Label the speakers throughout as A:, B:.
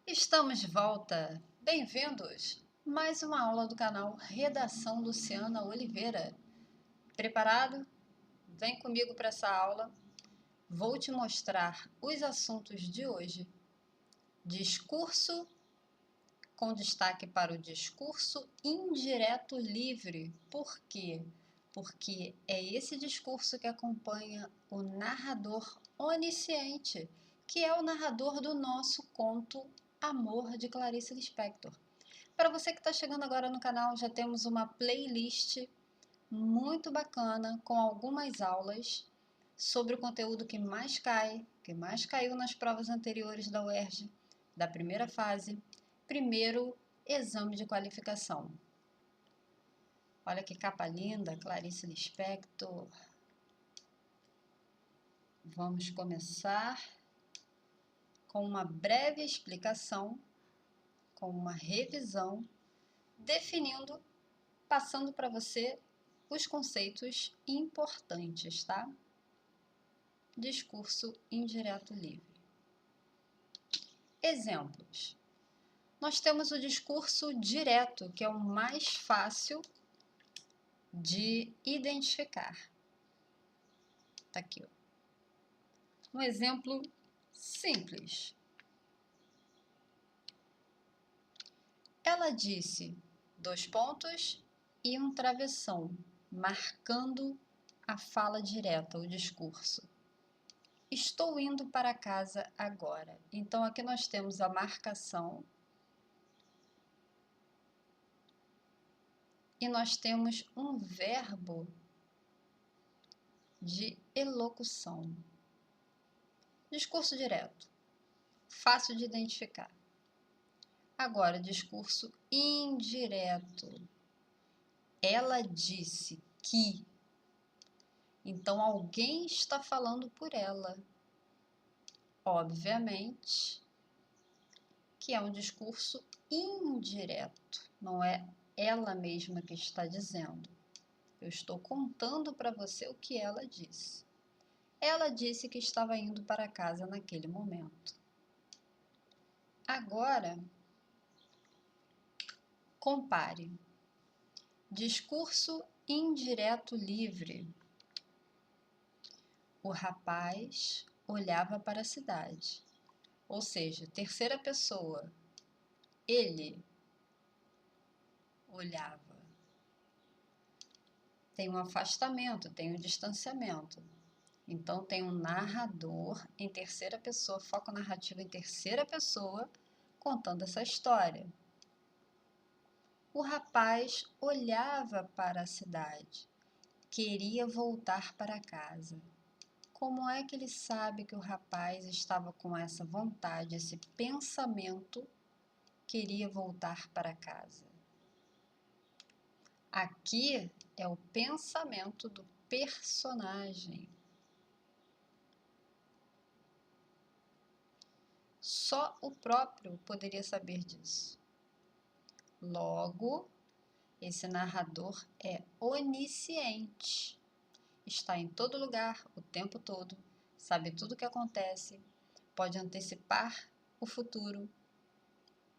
A: Estamos de volta! Bem-vindos! Mais uma aula do canal Redação Luciana Oliveira. Preparado? Vem comigo para essa aula. Vou te mostrar os assuntos de hoje. Discurso, com destaque para o discurso indireto livre. Por quê? Porque é esse discurso que acompanha o narrador onisciente, que é o narrador do nosso conto Amor, de Clarice Lispector. Para você que está chegando agora no canal, já temos uma playlist muito bacana com algumas aulas sobre o conteúdo que mais caiu nas provas anteriores da UERJ, da primeira fase, primeiro exame de qualificação. Olha que capa linda, Clarice Lispector. Vamos começar com uma breve explicação, com uma revisão, definindo, passando para você os conceitos importantes, tá? Discurso indireto livre. Exemplos. Nós temos o discurso direto, que é o mais fácil de identificar. Tá aqui, ó. Um exemplo simples. Ela disse 2 pontos e um travessão, marcando a fala direta, o discurso. Estou indo para casa agora. Então, aqui nós temos a marcação e nós temos um verbo de elocução. Discurso direto, fácil de identificar. Agora, discurso indireto. Ela disse que. Então, alguém está falando por ela. Obviamente que é um discurso indireto, não é ela mesma que está dizendo. Eu estou contando para você o que ela disse. Ela disse que estava indo para casa naquele momento. Agora, compare. Discurso indireto livre. O rapaz olhava para a cidade. Ou seja, terceira pessoa. Ele olhava. Tem um afastamento, tem um distanciamento. Então, tem um narrador em terceira pessoa, foco narrativo em terceira pessoa, contando essa história. O rapaz olhava para a cidade, queria voltar para casa. Como é que ele sabe que o rapaz estava com essa vontade, esse pensamento, queria voltar para casa? Aqui é o pensamento do personagem. Só o próprio poderia saber disso. Logo, esse narrador é onisciente. Está em todo lugar, o tempo todo, sabe tudo o que acontece, pode antecipar o futuro,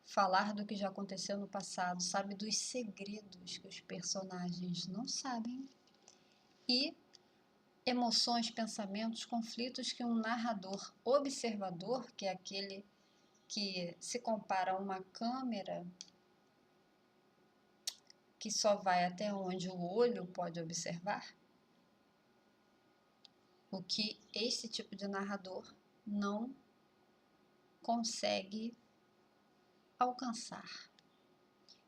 A: falar do que já aconteceu no passado, sabe dos segredos que os personagens não sabem e emoções, pensamentos, conflitos que um narrador observador, que é aquele que se compara a uma câmera que só vai até onde o olho pode observar, o que esse tipo de narrador não consegue alcançar.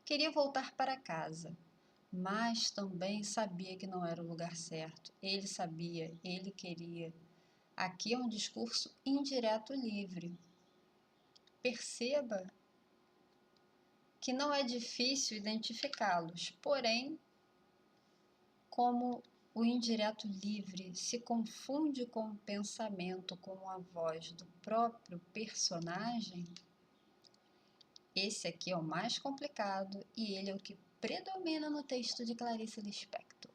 A: Queria voltar para casa, mas também sabia que não era o lugar certo. Ele sabia, ele queria. Aqui é um discurso indireto livre. Perceba que não é difícil identificá-los, porém, como o indireto livre se confunde com o pensamento, com a voz do próprio personagem, esse aqui é o mais complicado e ele é o que predomina no texto de Clarice Lispector.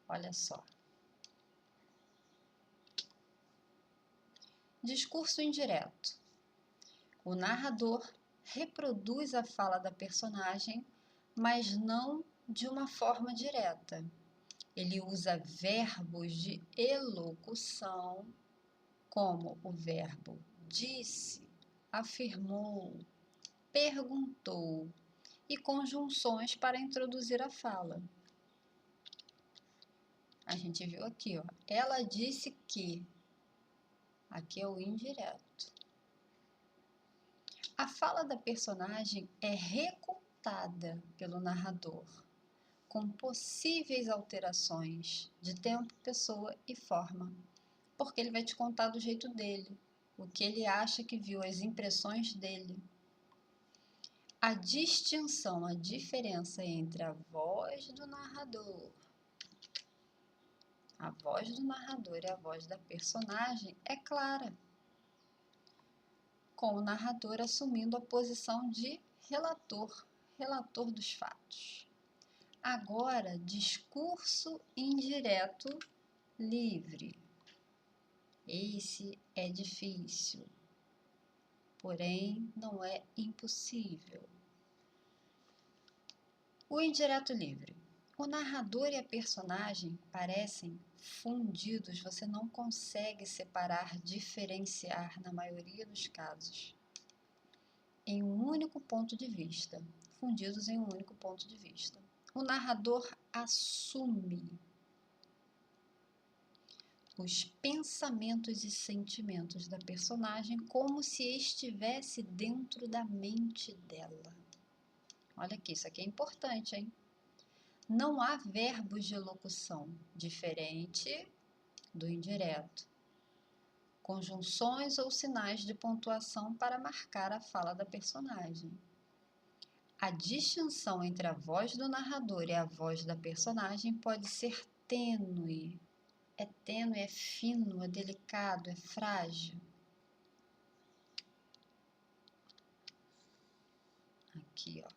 A: Olha só. Discurso indireto. O narrador reproduz a fala da personagem, mas não de uma forma direta. Ele usa verbos de elocução, como o verbo disse, afirmou, perguntou e conjunções para introduzir a fala. A gente viu aqui, ó, ela disse que. Aqui é o indireto. A fala da personagem é recontada pelo narrador, com possíveis alterações de tempo, pessoa e forma, porque ele vai te contar do jeito dele, o que ele acha que viu, as impressões dele. A distinção, a diferença entre a voz do narrador e a voz da personagem é clara, com o narrador assumindo a posição de relator dos fatos. Agora, discurso indireto livre. Esse é difícil, porém não é impossível. O indireto livre. O narrador e a personagem parecem fundidos, você não consegue separar, diferenciar, na maioria dos casos, em um único ponto de vista, fundidos em um único ponto de vista. O narrador assume os pensamentos e sentimentos da personagem como se estivesse dentro da mente dela. Olha aqui, isso aqui é importante, hein? Não há verbos de elocução, diferente do indireto. Conjunções ou sinais de pontuação para marcar a fala da personagem. A distinção entre a voz do narrador e a voz da personagem pode ser tênue. É tênue, é fino, é delicado, é frágil. Aqui, ó.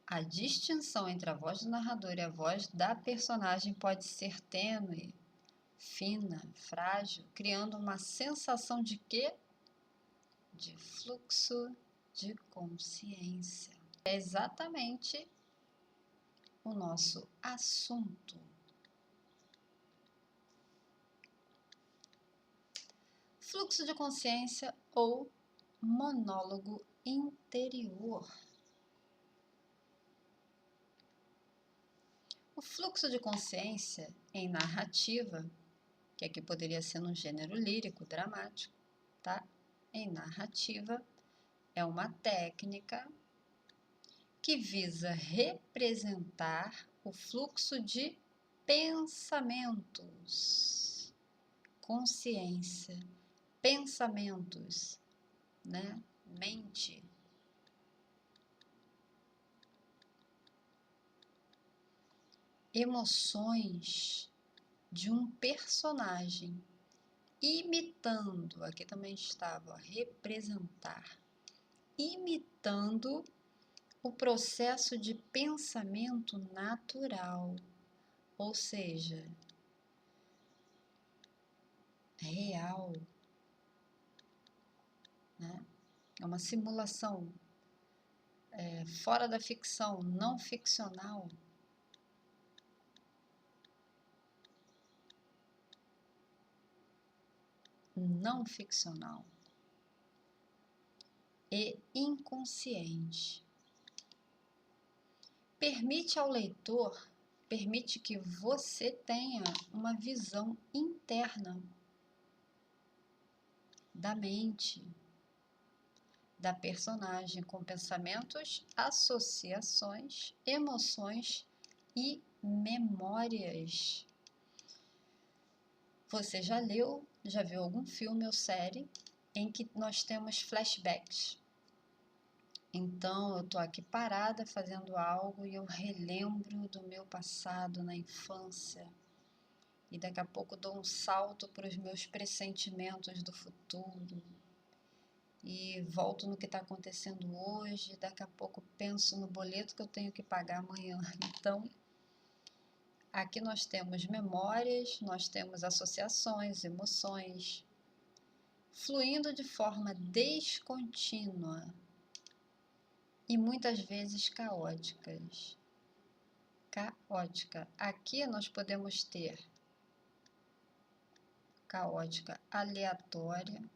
A: A distinção entre a voz do narrador e a voz da personagem pode ser tênue, fina, frágil, criando uma sensação de quê? De fluxo de consciência. É exatamente o nosso assunto. Fluxo de consciência ou monólogo interior. O fluxo de consciência em narrativa, que aqui poderia ser no gênero lírico, dramático, tá? Em narrativa, é uma técnica que visa representar o fluxo de pensamentos, consciência, pensamentos, né? Mente. Emoções de um personagem imitando, aqui também estava, ó, representar, imitando o processo de pensamento natural, ou seja, real, né? É uma simulação fora da ficção, não ficcional. Não ficcional e inconsciente. Permite ao leitor, permite que você tenha uma visão interna da mente, da personagem, com pensamentos, associações, emoções e memórias. Você já leu, já viu algum filme ou série em que nós temos flashbacks? Então, eu estou aqui parada fazendo algo e eu relembro do meu passado na infância. E daqui a pouco dou um salto para os meus pressentimentos do futuro. E volto no que está acontecendo hoje. Daqui a pouco penso no boleto que eu tenho que pagar amanhã. Então, aqui nós temos memórias, nós temos associações, emoções, fluindo de forma descontínua e muitas vezes caóticas. Caótica. Aqui nós podemos ter caótica aleatória,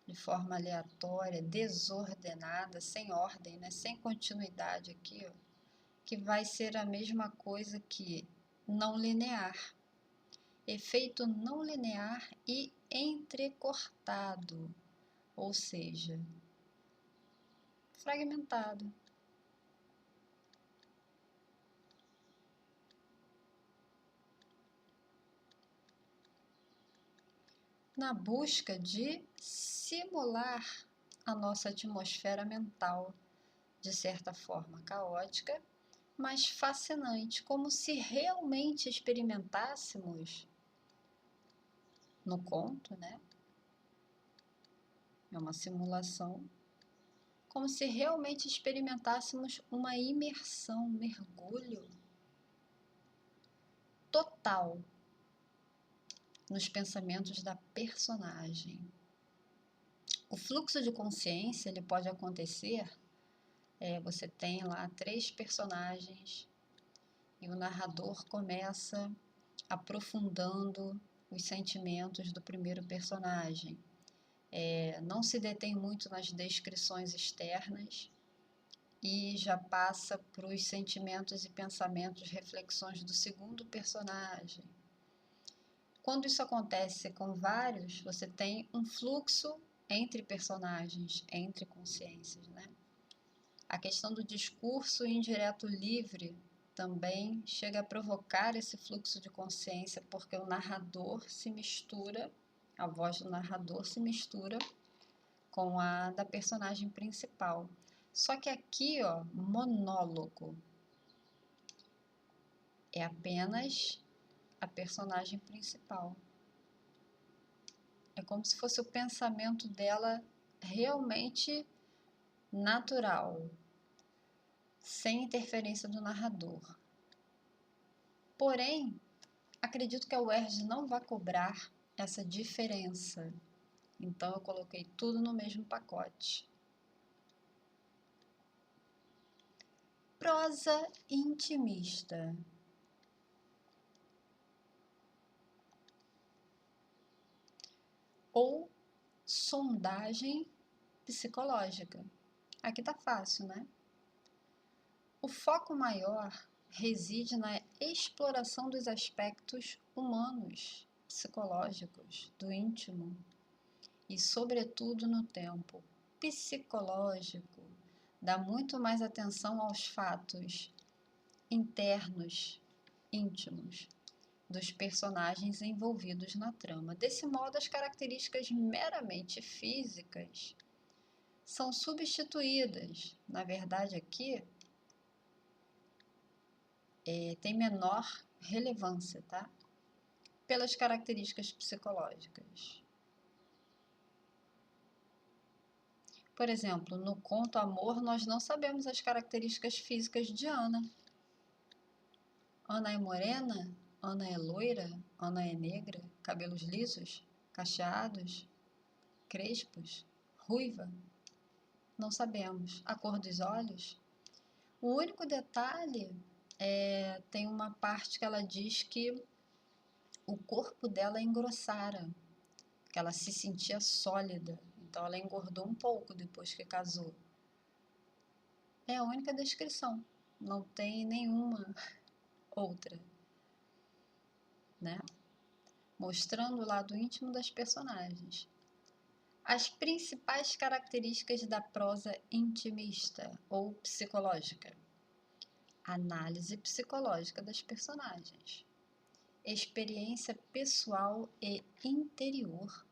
A: de forma aleatória, desordenada, sem ordem, né? Sem continuidade aqui, ó, que vai ser a mesma coisa que não linear. Efeito não linear e entrecortado, ou seja, fragmentado. Na busca de simular a nossa atmosfera mental, de certa forma caótica, mas fascinante, como se realmente experimentássemos no conto, né? É uma simulação, como se realmente experimentássemos uma imersão, um mergulho total nos pensamentos da personagem. O fluxo de consciência ele pode acontecer, você tem lá 3 personagens e o narrador começa aprofundando os sentimentos do primeiro personagem. Não se detém muito nas descrições externas e já passa para os sentimentos e pensamentos, reflexões do segundo personagem. Quando isso acontece com vários, você tem um fluxo entre personagens, entre consciências, né? A questão do discurso indireto livre também chega a provocar esse fluxo de consciência, porque o narrador se mistura, a voz do narrador se mistura com a da personagem principal. Só que aqui, ó, monólogo é apenas a personagem principal. É como se fosse o pensamento dela realmente natural, sem interferência do narrador. Porém, acredito que a UERJ não vai cobrar essa diferença. Então, eu coloquei tudo no mesmo pacote. Prosa intimista. Ou sondagem psicológica. Aqui tá fácil, né? O foco maior reside na exploração dos aspectos humanos, psicológicos, do íntimo e, sobretudo, no tempo psicológico. Dá muito mais atenção aos fatos internos, íntimos, dos personagens envolvidos na trama. Desse modo, as características meramente físicas são substituídas. Na verdade, aqui tem menor relevância, tá? Pelas características psicológicas. Por exemplo, no conto Amor, nós não sabemos as características físicas de Ana. Ana é morena? Ana é loira? Ana é negra? Cabelos lisos? Cacheados? Crespos? Ruiva? Não sabemos. A cor dos olhos? O único detalhe tem uma parte que ela diz que o corpo dela engrossara, que ela se sentia sólida, então ela engordou um pouco depois que casou. É a única descrição, não tem nenhuma outra, né? Mostrando o lado íntimo das personagens. As principais características da prosa intimista ou psicológica. Análise psicológica das personagens. Experiência pessoal e interior.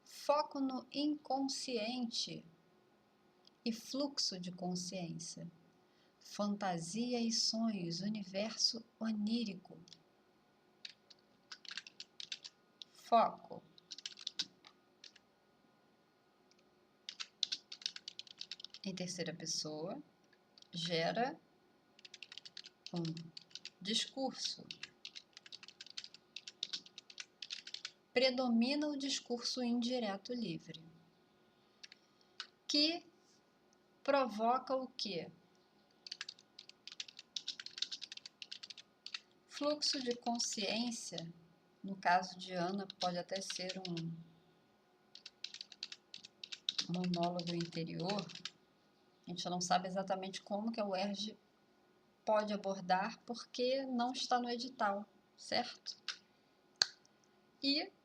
A: Foco no inconsciente e fluxo de consciência. Fantasia e sonhos, universo onírico. Foco. Em terceira pessoa, gera um discurso. predomina o discurso indireto livre, que provoca o quê? Fluxo de consciência, no caso de Ana, pode até ser um monólogo interior. A gente não sabe exatamente como que a UERJ pode abordar, porque não está no edital, certo? E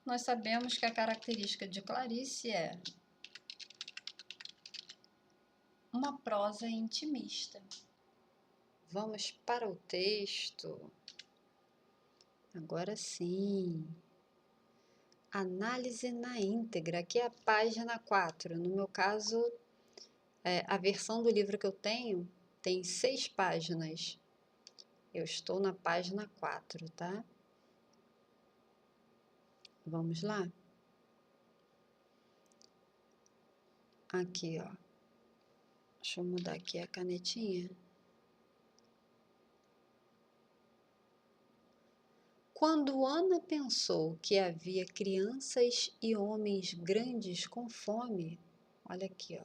A: nós sabemos que a característica de Clarice é uma prosa intimista. Vamos para o texto. Agora sim. Análise na íntegra, aqui é a página 4. No meu caso, a versão do livro que eu tenho tem 6 páginas. Eu estou na página 4, tá? Vamos lá? Aqui, ó. Deixa eu mudar aqui a canetinha. Quando Ana pensou que havia crianças e homens grandes com fome, olha aqui, ó.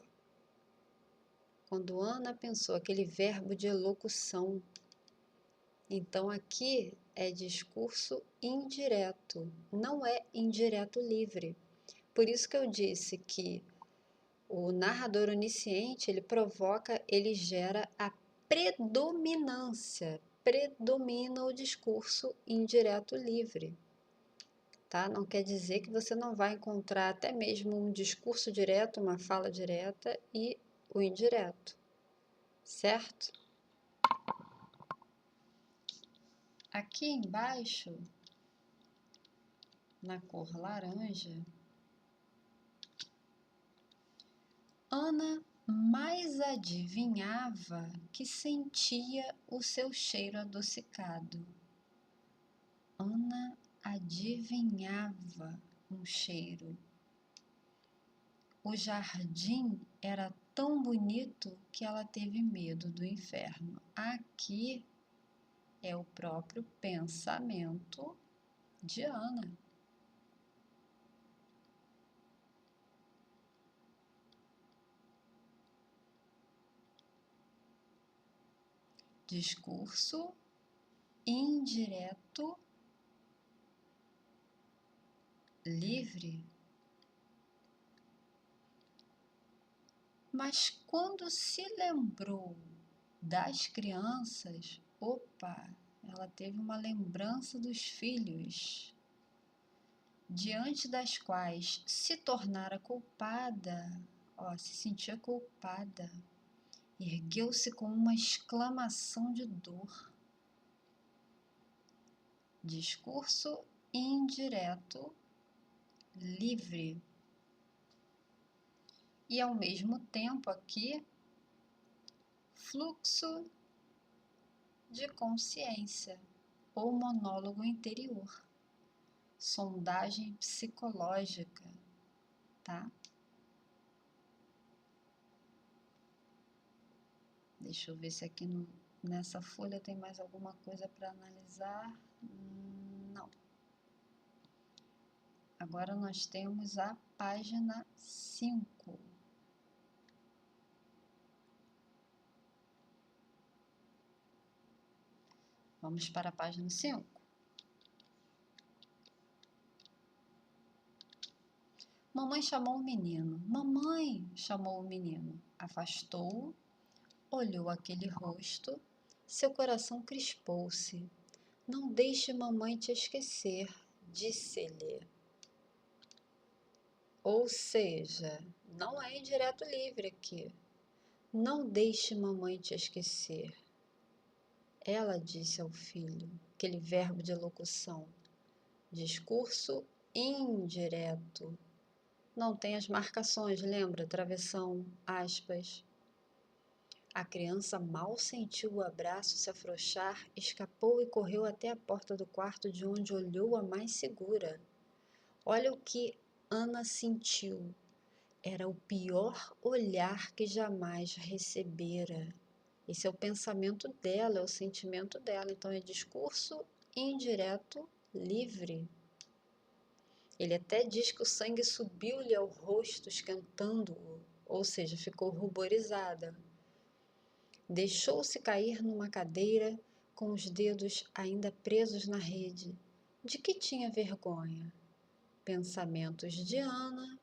A: Quando Ana pensou, aquele verbo de elocução. Então, aqui é discurso indireto, não é indireto livre. Por isso que eu disse que o narrador onisciente, ele gera a predominância, predomina o discurso indireto livre, tá? Não quer dizer que você não vai encontrar até mesmo um discurso direto, uma fala direta e o indireto, certo? Aqui embaixo, na cor laranja, Ana mais adivinhava que sentia o seu cheiro adocicado. Ana adivinhava um cheiro. O jardim era tão bonito que ela teve medo do inferno. Aqui é o próprio pensamento de Ana. Discurso indireto livre. Mas quando se lembrou das crianças, opa, ela teve uma lembrança dos filhos, diante das quais se tornara culpada, se sentia culpada, ergueu-se com uma exclamação de dor. Discurso indireto livre. E ao mesmo tempo aqui, fluxo de consciência ou monólogo interior, sondagem psicológica, tá? Deixa eu ver se aqui nessa folha tem mais alguma coisa para analisar. Não. Agora nós temos a página 5. Vamos para a página 5. Mamãe chamou o menino. Mamãe, chamou o menino. Afastou-o, olhou aquele rosto, seu coração crispou-se. Não deixe mamãe te esquecer, disse-lhe. Ou seja, não é indireto livre aqui. Não deixe mamãe te esquecer. Ela disse ao filho, aquele verbo de locução. Discurso indireto. Não tem as marcações, lembra? Travessão, aspas. A criança mal sentiu o abraço se afrouxar, escapou e correu até a porta do quarto, de onde olhou a mais segura. Olha o que Ana sentiu. Era o pior olhar que jamais recebera. Esse é o pensamento dela, é o sentimento dela. Então, é discurso indireto livre. Ele até diz que o sangue subiu-lhe ao rosto, esquentando-o, ou seja, ficou ruborizada. Deixou-se cair numa cadeira, com os dedos ainda presos na rede. De que tinha vergonha? Pensamentos de Ana,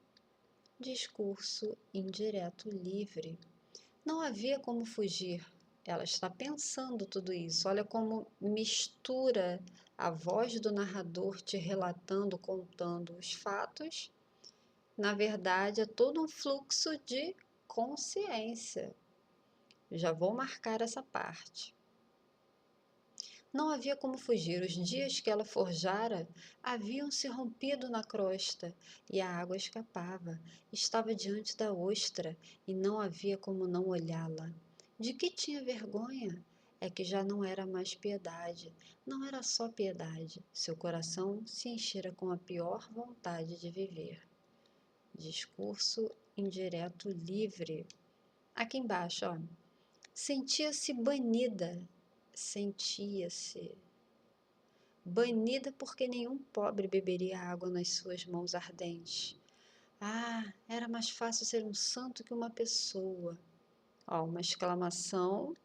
A: discurso indireto livre. Não havia como fugir. Ela está pensando tudo isso. Olha como mistura a voz do narrador te relatando, contando os fatos. Na verdade, é todo um fluxo de consciência. Já vou marcar essa parte. Não havia como fugir. Os dias que ela forjara haviam se rompido na crosta e a água escapava. Estava diante da ostra e não havia como não olhá-la. De que tinha vergonha? É que já não era mais piedade. Não era só piedade. Seu coração se enchera com a pior vontade de viver. Discurso indireto livre. Aqui embaixo, ó. Sentia-se banida. Sentia-se banida porque nenhum pobre beberia água nas suas mãos ardentes. Ah, era mais fácil ser um santo que uma pessoa. Ó, uma exclamação,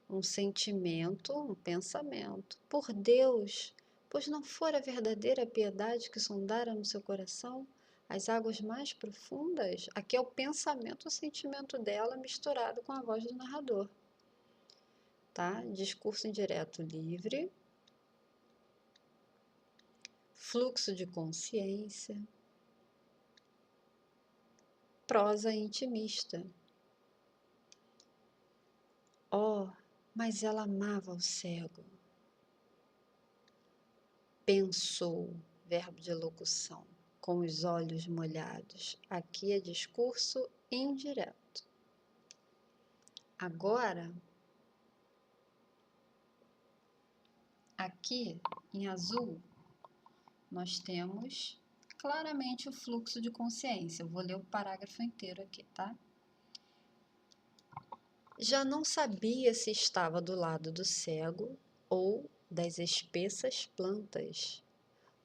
A: um sentimento, um pensamento. Por Deus, pois não fora a verdadeira piedade que sondara no seu coração as águas mais profundas? Aqui é o pensamento, o sentimento dela misturado com a voz do narrador. Tá? Discurso indireto livre. Fluxo de consciência, prosa intimista. Oh, mas ela amava o cego. Pensou, verbo de locução, com os olhos molhados. Aqui é discurso indireto. Agora, aqui em azul, nós temos claramente o fluxo de consciência. Eu vou ler o parágrafo inteiro aqui, tá? Já não sabia se estava do lado do cego ou das espessas plantas.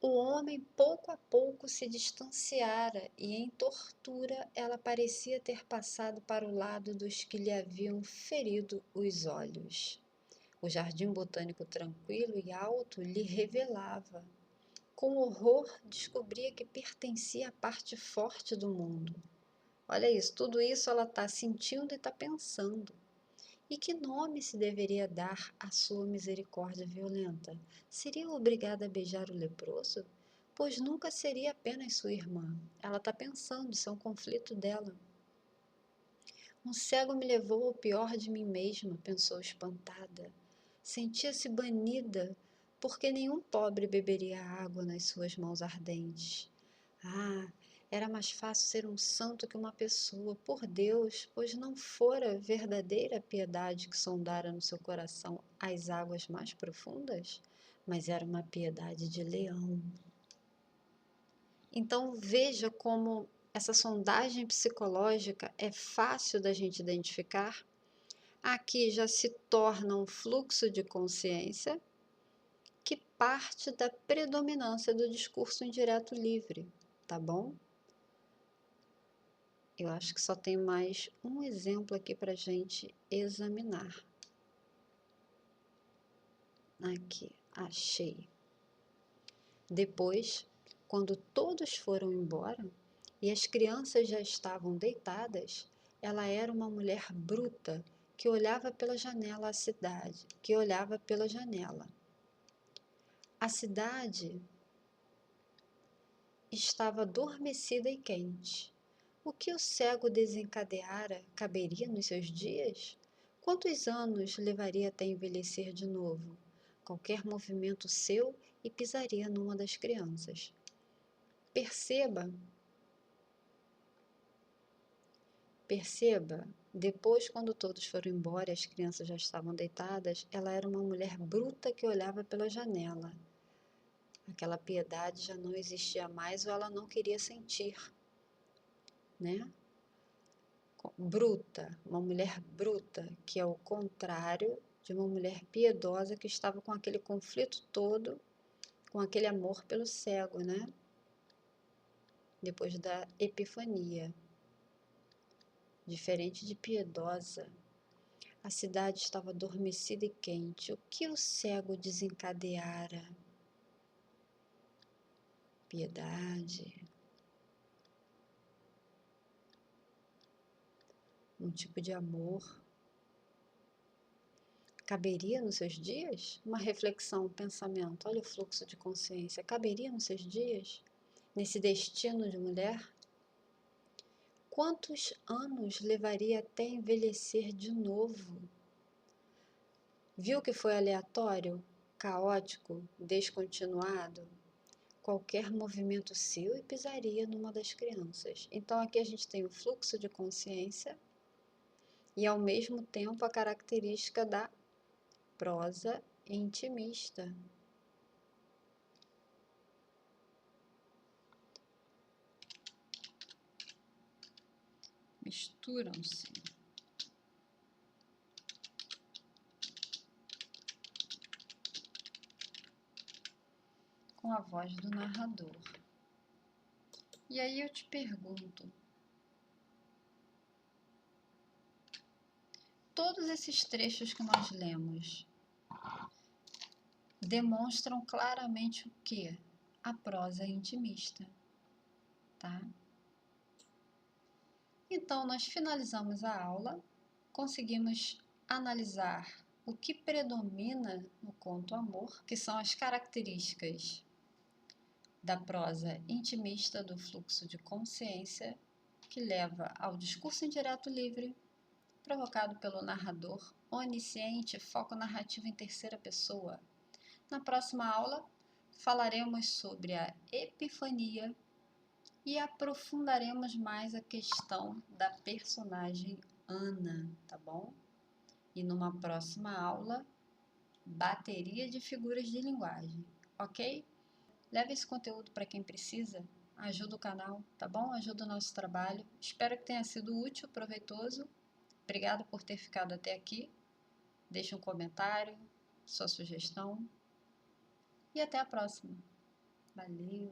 A: O homem pouco a pouco se distanciara e em tortura ela parecia ter passado para o lado dos que lhe haviam ferido os olhos. O jardim botânico tranquilo e alto lhe revelava. Com horror descobria que pertencia à parte forte do mundo. Olha isso, tudo isso ela está sentindo e está pensando. E que nome se deveria dar à sua misericórdia violenta? Seria obrigada a beijar o leproso? Pois nunca seria apenas sua irmã. Ela está pensando, isso é um conflito dela. Um cego me levou ao pior de mim mesma, pensou espantada. Sentia-se banida, porque nenhum pobre beberia água nas suas mãos ardentes. Ah, era mais fácil ser um santo que uma pessoa, por Deus, pois não fora verdadeira piedade que sondara no seu coração as águas mais profundas, mas era uma piedade de leão. Então veja como essa sondagem psicológica é fácil da gente identificar. Aqui já se torna um fluxo de consciência que parte da predominância do discurso indireto livre, tá bom? Eu acho que só tem mais um exemplo aqui para a gente examinar. Aqui, achei. Depois, quando todos foram embora e as crianças já estavam deitadas, ela era uma mulher bruta que olhava pela janela à cidade, que olhava pela janela. A cidade estava adormecida e quente. O que o cego desencadeara caberia nos seus dias? Quantos anos levaria até envelhecer de novo? Qualquer movimento seu e pisaria numa das crianças. Perceba, depois, quando todos foram embora e as crianças já estavam deitadas, ela era uma mulher bruta que olhava pela janela. Aquela piedade já não existia mais ou ela não queria sentir, né? Bruta, uma mulher bruta, que é o contrário de uma mulher piedosa que estava com aquele conflito todo, com aquele amor pelo cego, né? depois da Epifania. Diferente de Piedosa, a cidade estava adormecida e quente. O que o cego desencadeara? Piedade. Um tipo de amor. Caberia nos seus dias? Uma reflexão, um pensamento. Olha o fluxo de consciência. Caberia nos seus dias? Nesse destino de mulher? Quantos anos levaria até envelhecer de novo? Viu que foi aleatório, caótico, descontinuado? Qualquer movimento seu e pisaria numa das crianças. Então aqui a gente tem o fluxo de consciência e ao mesmo tempo a característica da prosa intimista. Misturam-se com a voz do narrador. E aí eu te pergunto, todos esses trechos que nós lemos demonstram claramente o que? A prosa intimista, tá? Então, nós finalizamos a aula, conseguimos analisar o que predomina no conto Amor, que são as características da prosa intimista do fluxo de consciência, que leva ao discurso indireto livre, provocado pelo narrador onisciente, foco narrativo em terceira pessoa. Na próxima aula, falaremos sobre a epifania e aprofundaremos mais a questão da personagem Ana, tá bom? E numa próxima aula, bateria de figuras de linguagem, ok? Leve esse conteúdo para quem precisa, ajuda o canal, tá bom? Ajuda o nosso trabalho. Espero que tenha sido útil, proveitoso. Obrigada por ter ficado até aqui. Deixe um comentário, sua sugestão. E até a próxima. Valeu!